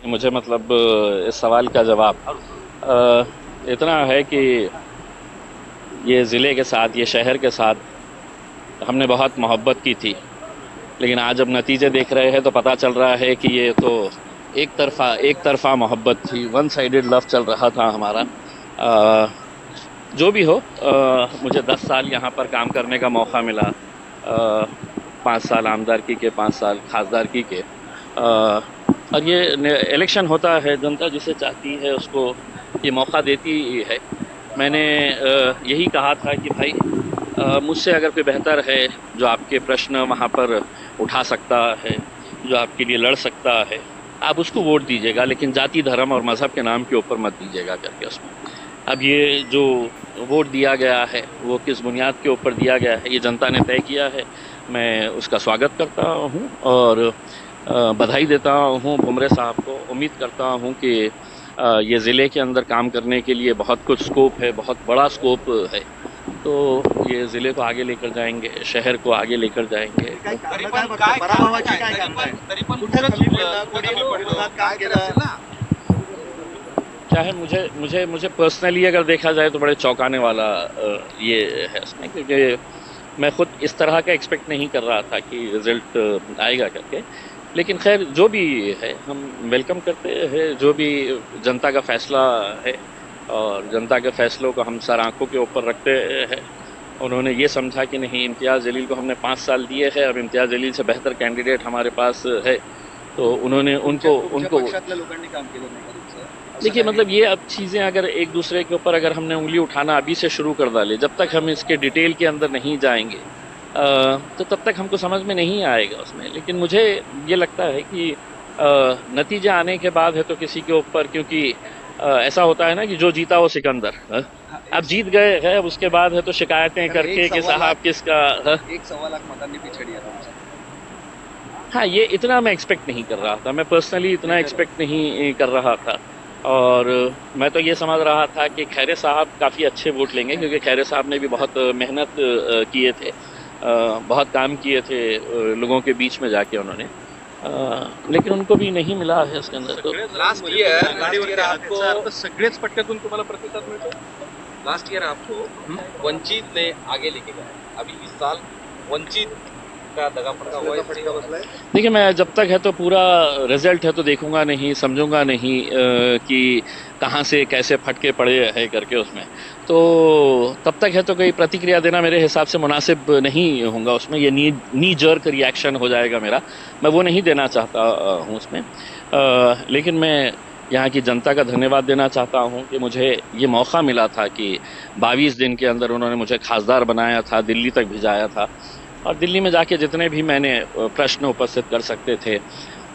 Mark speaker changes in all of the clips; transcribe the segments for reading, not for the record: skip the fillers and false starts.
Speaker 1: मुझे मतलब इस सवाल का जवाब इतना है कि ये ज़िले के साथ, ये शहर के साथ हमने बहुत मोहब्बत की थी। लेकिन आज जब नतीजे देख रहे हैं तो पता चल रहा है कि ये तो एक तरफा मोहब्बत थी, वन साइडेड लव चल रहा था हमारा। अ, जो भी हो, मुझे 10 साल यहाँ पर काम करने का मौका मिला। 5 साल आमदारकी के, 5 साल खासदारकी के। और ये इलेक्शन होता है, जनता जिसे चाहती है उसको ये मौका देती है। मैंने यही कहा था कि भाई, मुझसे अगर कोई बेहतर है जो आपके प्रश्न वहाँ पर उठा सकता है, जो आपके लिए लड़ सकता है, आप उसको वोट दीजिएगा, लेकिन जाति धर्म और मज़हब के नाम के ऊपर मत दीजिएगा करके उसमें। अब ये जो वोट दिया गया है वो किस बुनियाद के ऊपर दिया गया है ये जनता ने तय किया है। मैं उसका स्वागत करता हूँ और बधाई देता हूँ भुमरे साहब को। उम्मीद करता हूँ कि ये ज़िले के अंदर काम करने के लिए बहुत कुछ स्कोप है, बहुत बड़ा स्कोप है। तो ये ज़िले को आगे लेकर जाएंगे, शहर को आगे लेकर जाएंगे। क्या है, मुझे मुझे मुझे पर्सनली अगर देखा जाए तो बड़े चौंकाने वाला ये है इसमें, क्योंकि मैं खुद इस तरह का एक्सपेक्ट नहीं कर रहा था कि रिजल्ट आएगा करके। लेकिन खैर, जो भी है हम वेलकम करते हैं, जो भी जनता का फैसला है, और जनता के फैसलों को हम सर आंखों के ऊपर रखते हैं। उन्होंने ये समझा कि नहीं, इम्तियाज़ जलील को हमने 5 साल दिए हैं, अब इम्तियाज़ जलील से बेहतर कैंडिडेट हमारे पास है, तो उन्होंने उनको उनको देखिए, मतलब ये अब चीज़ें अगर एक दूसरे के ऊपर अगर हमने उंगली उठाना अभी से शुरू कर डाले, जब तक हम इसके डिटेल के अंदर नहीं जाएंगे तो तब तक हमको समझ में नहीं आएगा उसमें। लेकिन मुझे ये लगता है कि नतीजा आने के बाद है तो किसी के ऊपर, क्योंकि ऐसा होता है ना कि जो जीता वो सिकंदर। अब जीत गए हैं, अब उसके बाद है तो शिकायतें करके कि साहब किसका।
Speaker 2: 1.25 लाख मतांनी पिछड़ी है तुमसे।
Speaker 1: हाँ, ये इतना मैं एक्सपेक्ट नहीं कर रहा था, मैं पर्सनली इतना एक्सपेक्ट नहीं कर रहा था। और मैं तो ये समझ रहा था कि खैरे साहब काफ़ी अच्छे वोट लेंगे, क्योंकि खैरे साहब ने भी बहुत मेहनत किए थे, बहुत काम किए थे लोगों के बीच में जाके उन्होंने। लेकिन उनको भी नहीं मिला है इसके अंदर। तो
Speaker 2: लास्ट ईयर आपको सगळेच पट्ट्यातून तुम्हाला प्रतिसाद मिळतो। लास्ट ईयर आपको वंचित ने आगे लेके गया, अभी इस साल वंचित का दगा फटका हुआ है।
Speaker 1: देखिए, मैं जब तक है तो पूरा रिजल्ट है तो देखूंगा नहीं, समझूंगा नहीं कि कहाँ से कैसे फटके पड़े है करके उसमें। तो तब तक है तो कोई प्रतिक्रिया देना मेरे हिसाब से मुनासिब नहीं होगा उसमें। ये नी जर्क रिएक्शन हो जाएगा मेरा, मैं वो नहीं देना चाहता हूँ उसमें। लेकिन मैं यहाँ की जनता का धन्यवाद देना चाहता हूँ कि मुझे ये मौका मिला था कि 22 दिन के अंदर उन्होंने मुझे खासदार बनाया था, दिल्ली तक भिजाया था, और दिल्ली में जाके जितने भी मैंने प्रश्न उपस्थित कर सकते थे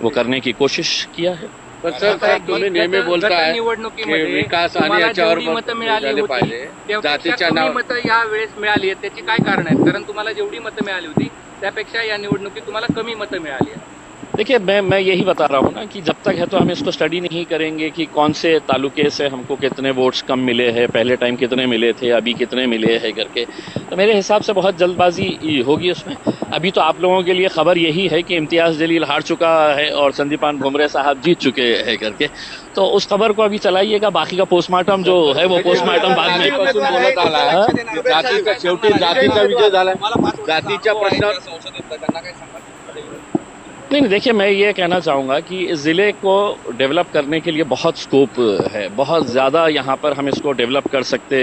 Speaker 1: वो करने की कोशिश किया है।
Speaker 3: पण सर, तुम्ही नेहमी बोलताय की विकास आणि याच्यावर
Speaker 4: मतं मिळाली
Speaker 3: पाहिजे,
Speaker 4: होती
Speaker 3: जातीच्या
Speaker 4: कमी
Speaker 3: नाव
Speaker 4: मतं या वेळेस मिळाली आहेत, त्याची काय कारण आहेत? कारण तुम्हाला जेवढी मतं मिळाली होती त्यापेक्षा या निवडणुकीत तुम्हाला कमी मतं मिळाली आहेत।
Speaker 1: देखिए, मैं यही बता रहा हूँ ना कि जब तक है तो हम इसको स्टडी नहीं करेंगे कि कौन से तालुके से हमको कितने वोट्स कम मिले हैं, पहले टाइम कितने मिले थे, अभी कितने मिले हैं करके, तो मेरे हिसाब से बहुत जल्दबाजी होगी उसमें। अभी तो आप लोगों के लिए खबर यही है कि इम्तियाज़ जलील हार चुका है और संदीपान भुमरे साहब जीत चुके हैं करके, तो उस खबर को अभी चलाइएगा। बाकी का पोस्टमार्टम जो है वो पोस्टमार्टम बाद में।
Speaker 3: बोलत आला जातीचा, शेवटी जातीचा विजय झाला, जातीच्या प्रश्नावर
Speaker 1: नहीं, देखिए, मैं ये कहना चाहूँगा कि इस ज़िले को डेवलप करने के लिए बहुत स्कोप है, बहुत ज़्यादा यहाँ पर हम इसको डेवलप कर सकते